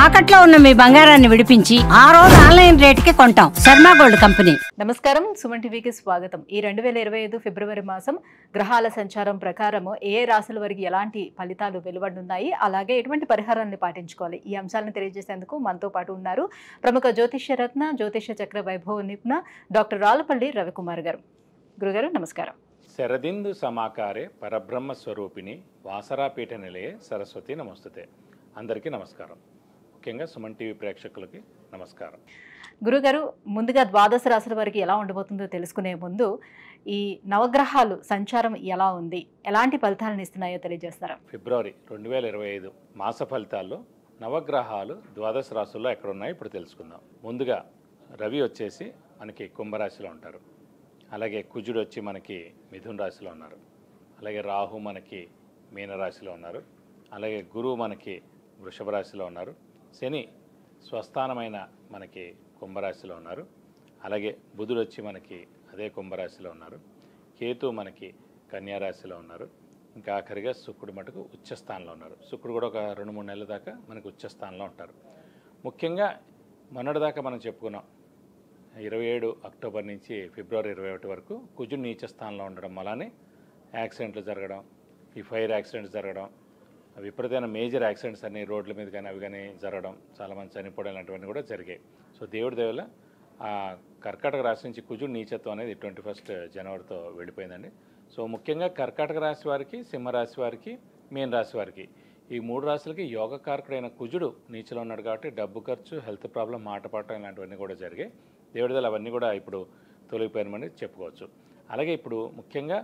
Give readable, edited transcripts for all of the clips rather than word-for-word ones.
తాకట్లో ఉన్న మీ బంగారాన్ని విడిపించి ఆ రోజు ఆన్లైన్ రేటుకి కొంటాం. Sharma gold company. నమస్కారం, సుమన్ టీవీకి స్వాగతం. ఈ 2025 ఫిబ్రవరి మాసం గ్రహాల సంచారం ప్రకారం ఏ రాశుల వారికి ఎలాంటి ఫలితాలు వెలువడున్నాయి, అలాగే ఎటువంటి పరిహారాలను పాటించుకోవాలి, ఈ అంశాలను తెలియజేసేందుకు మనతో పాటు ఉన్నారు ప్రముఖ జ్యోతిష్య రత్న జ్యోతిష్య చక్ర వైభవ నిపుణ డాక్టర్ రాళ్ళపల్లి రవికుమార్ గారు. గురుగారు నమస్కారం. శరదిందు సమాకారే పరబ్రహ్మ స్వరూపిణి వాసరాపీఠ నిలయే సరస్వతి నమస్తుతే. అందరికీ నమస్కారం. ముఖ్యంగా సుమన్ టీవీ ప్రేక్షకులకి నమస్కారం. గురుగారు, ముందుగా ద్వాదశ రాశుల వారికి ఎలా ఉండబోతుందో తెలుసుకునే ముందు ఈ నవగ్రహాలు సంచారం ఎలా ఉంది, ఎలాంటి ఫలితాలను ఇస్తున్నాయో తెలియజేస్తారా? ఫిబ్రవరి 2025 మాస ఫలితాల్లో నవగ్రహాలు ద్వాదశ రాశుల్లో ఎక్కడున్నాయో ఇప్పుడు తెలుసుకుందాం. ముందుగా రవి వచ్చేసి మనకి కుంభరాశిలో ఉంటారు. అలాగే కుజుడు వచ్చి మనకి మిథున రాశిలో ఉన్నారు. అలాగే రాహు మనకి మీనరాశిలో ఉన్నారు. అలాగే గురువు మనకి వృషభ రాశిలో ఉన్నారు. శని స్వస్థానమైన మనకి కుంభరాశిలో ఉన్నారు. అలాగే బుధుడు వచ్చి మనకి అదే కుంభరాశిలో ఉన్నారు. కేతు మనకి కన్యారాశిలో ఉన్నారు. ఇంకా ఆఖరిగా శుక్రుడు మటుకు ఉచ్చస్థానంలో ఉన్నారు. శుక్రుడు కూడా ఒక 2-3 నెలల దాకా మనకి ఉచ్చస్థానంలో ఉంటారు. ముఖ్యంగా మొన్నటిదాకా మనం చెప్పుకున్నాం 27 అక్టోబర్ నుంచి ఫిబ్రవరి 21 వరకు కుజుడు నీచ స్థానంలో ఉండడం వల్లనే యాక్సిడెంట్లు జరగడం, ఈ ఫైర్ యాక్సిడెంట్స్ జరగడం, విపరీతమైన మేజర్ యాక్సిడెంట్స్ అన్ని రోడ్ల మీద కానీ అవి కానీ జరగడం, చాలామంది చనిపోవడం లాంటివన్నీ కూడా జరిగాయి. సో దేవుడి దేవుల ఆ కర్కాటక రాశి నుంచి కుజుడు నీచత్వం అనేది 21 జనవరితో వెళ్ళిపోయిందండి. సో ముఖ్యంగా కర్కాటక రాశి వారికి, సింహరాశి వారికి, మీన రాశి వారికి ఈ 3 రాశులకి యోగకారకుడైన కుజుడు నీచలో ఉన్నాడు కాబట్టి డబ్బు ఖర్చు, హెల్త్ ప్రాబ్లం, మాట పడటం ఇలాంటివన్నీ కూడా జరిగాయి. దేవుడి దేవుల అవన్నీ కూడా ఇప్పుడు తొలగిపోయినమని చెప్పుకోవచ్చు. అలాగే ఇప్పుడు ముఖ్యంగా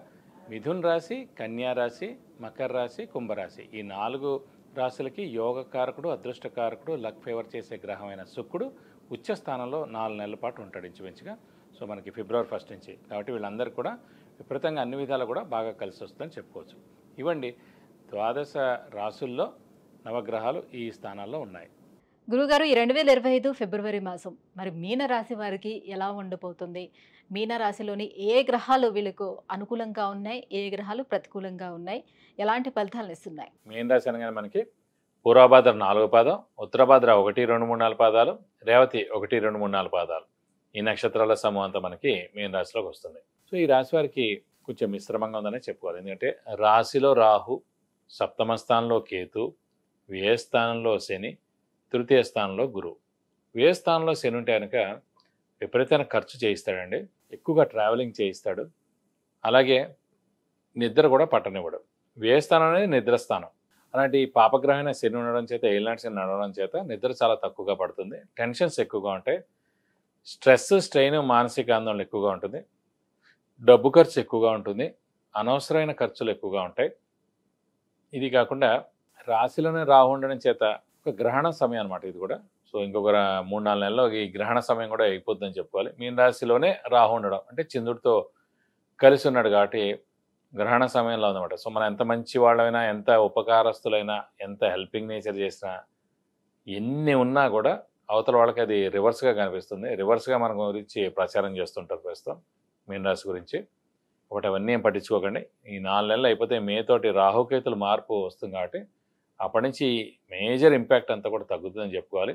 మిథున్ రాశి, కన్యా రాశి, మకర రాశి, కుంభరాశి ఈ 4 రాశులకి యోగకారకుడు, అదృష్టకారకుడు, లక్ ఫేవర్ చేసే గ్రహమైన శుక్రుడు ఉచ్చ స్థానంలో 4 నెలల పాటు ఉంటాడు ఇంచుమించుగా. సో మనకి ఫిబ్రవరి 1 నుంచి. కాబట్టి వీళ్ళందరికీ కూడా విపరీతంగా అన్ని విధాలు కూడా బాగా కలిసి వస్తుందని చెప్పుకోవచ్చు. ఇవ్వండి ద్వాదశ రాశుల్లో నవగ్రహాలు ఈ స్థానాల్లో ఉన్నాయి. గురుగారు, ఈ 2025 ఫిబ్రవరి మాసం మరి మీన రాశి వారికి ఎలా ఉండబోతుంది? మీన రాశిలోని ఏ గ్రహాలు వీళ్ళకు అనుకూలంగా ఉన్నాయి, ఏ గ్రహాలు ప్రతికూలంగా ఉన్నాయి, ఎలాంటి ఫలితాలను ఇస్తున్నాయి? మీన రాశి అనగానే మనకి పూర్వభాద్ర 4వ పాదం, ఉత్తరభాద్ర 1, 2, 3, 4 పాదాలు, రేవతి 1, 2, 3, 4 పాదాలు ఈ నక్షత్రాల సమూహం అంతా మనకి మీన రాశిలోకి వస్తుంది. సో ఈ రాశి వారికి కొంచెం మిశ్రమంగా ఉందనే చెప్పుకోవాలి. ఎందుకంటే రాశిలో రాహు, సప్తమ స్థానంలో కేతు, వ్యయ స్థానంలో శని, తృతీయ స్థానంలో గురువు. వ్యయ స్థానంలో శని ఉంటే కనుక విపరీతమైన ఖర్చు చేయిస్తాడండి, ఎక్కువగా ట్రావెలింగ్ చేయిస్తాడు. అలాగే నిద్ర కూడా పట్టనివ్వడు. వ్యయ స్థానం అనేది నిద్రస్థానం. అలాంటి పాపగ్రహమైన శని ఉండడం చేత, ఏలినాటి శని నడవడం చేత నిద్ర చాలా తక్కువగా పడుతుంది. టెన్షన్స్ ఎక్కువగా ఉంటాయి. స్ట్రెస్, స్ట్రెయిన్, మానసిక ఆందోళన ఎక్కువగా ఉంటుంది. డబ్బు ఖర్చు ఎక్కువగా ఉంటుంది. అనవసరమైన ఖర్చులు ఎక్కువగా ఉంటాయి. ఇది కాకుండా రాశిలోనే రాహు ఉండడం చేత ఒక గ్రహణ సమయం అనమాట ఇది కూడా. సో ఇంకొక 3-4 నెలల్లో ఈ గ్రహణ సమయం కూడా అయిపోద్దని చెప్పుకోవాలి. మీన రాశిలోనే రాహు ఉండడం అంటే చంద్రుడితో కలిసి ఉన్నాడు కాబట్టి గ్రహణ సమయంలో ఉందన్నమాట. సో మనం ఎంత మంచి వాళ్ళైనా, ఎంత ఉపకారస్తులైనా, ఎంత హెల్పింగ్ నేచర్ చేసినా, ఎన్ని ఉన్నా కూడా అవతల వాళ్ళకి అది రివర్స్గా కనిపిస్తుంది. రివర్స్గా మన గురించి ప్రచారం చేస్తుంటారు ప్రస్తుతం మీన రాశి గురించి. ఒకటి అవన్నీ ఏం పట్టించుకోకండి. ఈ 4 నెలలు అయిపోతే మే తోటి రాహుకేతులు మార్పు వస్తుంది కాబట్టి అప్పటి నుంచి మేజర్ ఇంపాక్ట్ అంతా కూడా తగ్గుతుందని చెప్పుకోవాలి.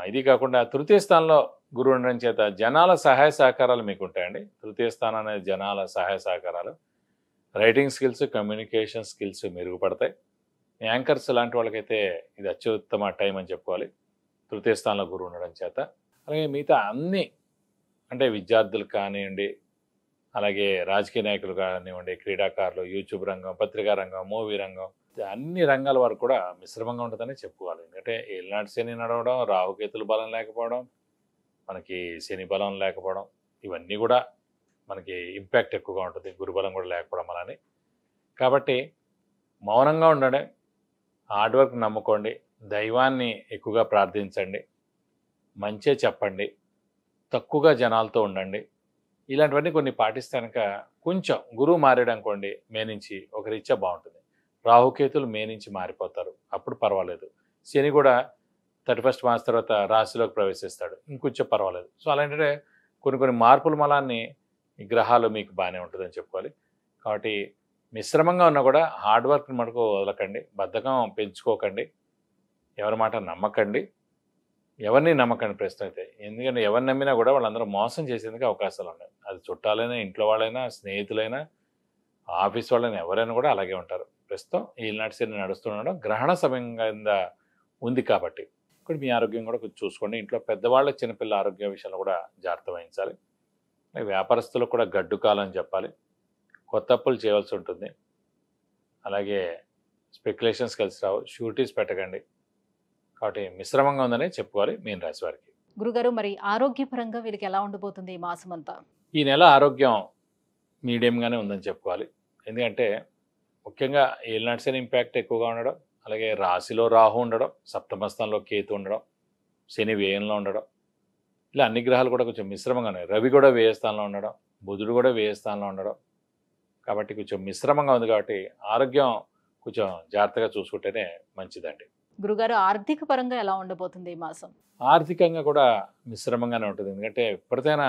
ఇది కాకుండా తృతీయ స్థానంలో గురువు ఉండడం చేత జనాల సహాయ సహకారాలు మీకు ఉంటాయండి. తృతీయ స్థానం అనేది జనాల సహాయ సహకారాలు, రైటింగ్ స్కిల్స్, కమ్యూనికేషన్ స్కిల్స్ మెరుగుపడతాయి. యాంకర్స్ లాంటి వాళ్ళకైతే ఇది అత్యుత్తమ టైం అని చెప్పుకోవాలి తృతీయ స్థానంలో గురువు ఉండడం చేత. అలాగే మిగతా అన్ని అంటే విద్యార్థులు కానివ్వండి, అలాగే రాజకీయ నాయకులు కానివ్వండి, క్రీడాకారులు, యూట్యూబ్ రంగం, పత్రికా రంగం, మూవీ రంగం, అన్ని రంగాల వరకు కూడా మిశ్రమంగా ఉంటుందని చెప్పుకోవాలి. ఎందుకంటే ఏలినాటి శని నడవడం, రాహుకేతుల బలం లేకపోవడం, మనకి శని బలం లేకపోవడం, ఇవన్నీ కూడా మనకి ఇంపాక్ట్ ఎక్కువగా ఉంటుంది. గురుబలం కూడా లేకపోవడం అలానే. కాబట్టి మౌనంగా ఉండండి, హార్డ్ వర్క్ నమ్ముకోండి, దైవాన్ని ఎక్కువగా ప్రార్థించండి, మంచే చెప్పండి, తక్కువగా జనాలతో ఉండండి. ఇలాంటివన్నీ కొన్ని పాటిస్తే కనుక కొంచెం గురువు మారాడు అనుకోండి, మే నుంచి ఒక రీత్యా బాగుంటుంది. రాహుకేతులు మే నుంచి మారిపోతారు, అప్పుడు పర్వాలేదు. శని కూడా 31 మార్చ్ తర్వాత రాశిలోకి ప్రవేశిస్తాడు, ఇంకొంచెం పర్వాలేదు. సో అలాంటి కొన్ని మార్పుల మలాన్ని ఈ గ్రహాలు మీకు బాగానే ఉంటుందని చెప్పుకోవాలి. కాబట్టి మిశ్రమంగా ఉన్నా కూడా హార్డ్ వర్క్ మటుకు వదలకండి, బద్ధకం పెంచుకోకండి. ఎవరి మాట నమ్మకండి, ఎవరిని నమ్మకండి ప్రస్తుతం అయితే. ఎందుకంటే ఎవరిని నమ్మినా కూడా వాళ్ళందరూ మోసం చేసేందుకు అవకాశాలు ఉన్నాయి. అది చుట్టాలైనా, ఇంట్లో వాళ్ళైనా, స్నేహితులైనా, ఆఫీస్ వాళ్ళైనా, ఎవరైనా కూడా అలాగే ఉంటారు. ప్రస్తుతం ఈనాటి శని నడుస్తుండడం గ్రహణ సమయం కింద ఉంది కాబట్టి ఇక్కడ మీ ఆరోగ్యం కూడా కొంచెం చూసుకోండి. ఇంట్లో పెద్దవాళ్ళ చిన్నపిల్లల ఆరోగ్య విషయంలో కూడా జాగ్రత్త వహించాలి. వ్యాపారస్తులకు కూడా గడ్డు కాలం అని చెప్పాలి. కొత్త అప్పులు చేయవలసి ఉంటుంది. అలాగే స్పెక్యులేషన్స్ కలిసి రావు, షూరిటీస్ పెట్టకండి. కాబట్టి మిశ్రమంగా ఉందని చెప్పుకోవాలి మీన రాశి వారికి. గురుగారు, మరి ఆరోగ్యపరంగా వీరికి ఎలా ఉండబోతుంది ఈ మాసం అంతా? ఈ నెల ఆరోగ్యం మీడియంగానే ఉందని చెప్పుకోవాలి. ఎందుకంటే ముఖ్యంగా ఏలినాటి శని ఇంపాక్ట్ ఎక్కువగా ఉండడం, అలాగే రాశిలో రాహు ఉండడం, సప్తమస్థానంలో కేతు ఉండడం, శని వ్యయంలో ఉండడం, ఇలా అన్ని గ్రహాలు కూడా కొంచెం మిశ్రమంగా ఉన్నాయి. రవి కూడా వ్యయ స్థానంలో ఉండడం, బుధుడు కూడా వ్యయ స్థానంలో ఉండడం, కాబట్టి కొంచెం మిశ్రమంగా ఉంది. కాబట్టి ఆరోగ్యం కొంచెం జాగ్రత్తగా చూసుకుంటేనే మంచిదండి. గురుగారు, ఆర్థిక పరంగా ఎలా ఉండబోతుంది ఈ మాసం? ఆర్థికంగా కూడా మిశ్రమంగానే ఉంటుంది. ఎందుకంటే ఎప్పటికైనా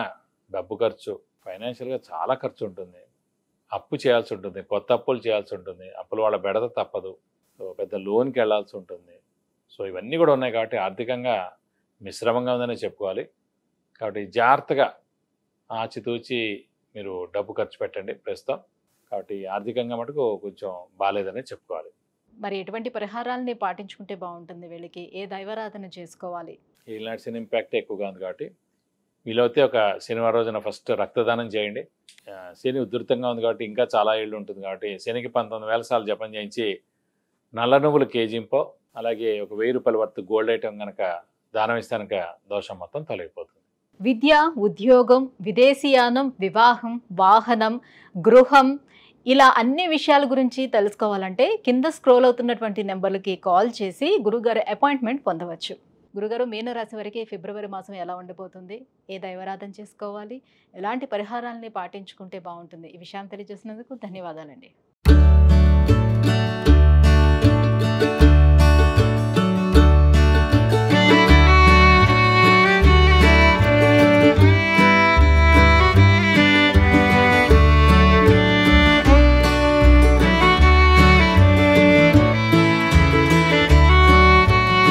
డబ్బు ఖర్చు, ఫైనాన్షియల్గా చాలా ఖర్చు ఉంటుంది. అప్పు చేయాల్సి ఉంటుంది, కొత్త అప్పులు చేయాల్సి ఉంటుంది, అప్పుల వాళ్ళ బెడద తప్పదు. సో పెద్ద లోన్కి వెళ్ళాల్సి ఉంటుంది. సో ఇవన్నీ కూడా ఉన్నాయి కాబట్టి ఆర్థికంగా మిశ్రమంగా ఉందని చెప్పుకోవాలి. కాబట్టి జాగ్రత్తగా ఆచితూచి మీరు డబ్బు ఖర్చు పెట్టండి ప్రస్తుతం. కాబట్టి ఆర్థికంగా మటుకు కొంచెం బాగాలేదని చెప్పుకోవాలి. మరి ఎటువంటి పరిహారాలని పాటించుకుంటే బాగుంటుంది? వీళ్ళకి ఏ దైవారాధన చేసుకోవాలి? ఈనాటి శని ఇంపాక్ట్ ఎక్కువగా ఉంది కాబట్టి వీలైతే ఒక శనివారం రోజున ఫస్ట్ రక్తదానం చేయండి. శని ఉధృతంగా ఉంది కాబట్టి ఇంకా చాలా ఏళ్ళు ఉంటుంది కాబట్టి శనికి 19,000 సార్లు జపం చేయించి నల్ల నువ్వులు కేజీంపో, అలాగే ఒక 1000 రూపాయల వర్త్ గోల్డ్ ఐటమ్ కనుక దానం ఇస్తే కనుక దోషం మొత్తం తొలగిపోతుంది. విద్య, ఉద్యోగం, విదేశీయానం, వివాహం, వాహనం, గృహం, ఇలా అన్ని విషయాల గురించి తెలుసుకోవాలంటే కింద స్క్రోల్ అవుతున్నటువంటి నెంబర్లకి కాల్ చేసి గురుగారు అపాయింట్మెంట్ పొందవచ్చు. గురుగారు, మీనరాశి వారికి ఫిబ్రవరి మాసం ఎలా ఉండబోతుంది? ఏ దైవారాధన చేసుకోవాలి? ఎలాంటి పరిహారాలని పాటించుకుంటే బాగుంటుంది? ఈ విషయం తెలియజేసినందుకు ధన్యవాదాలండి.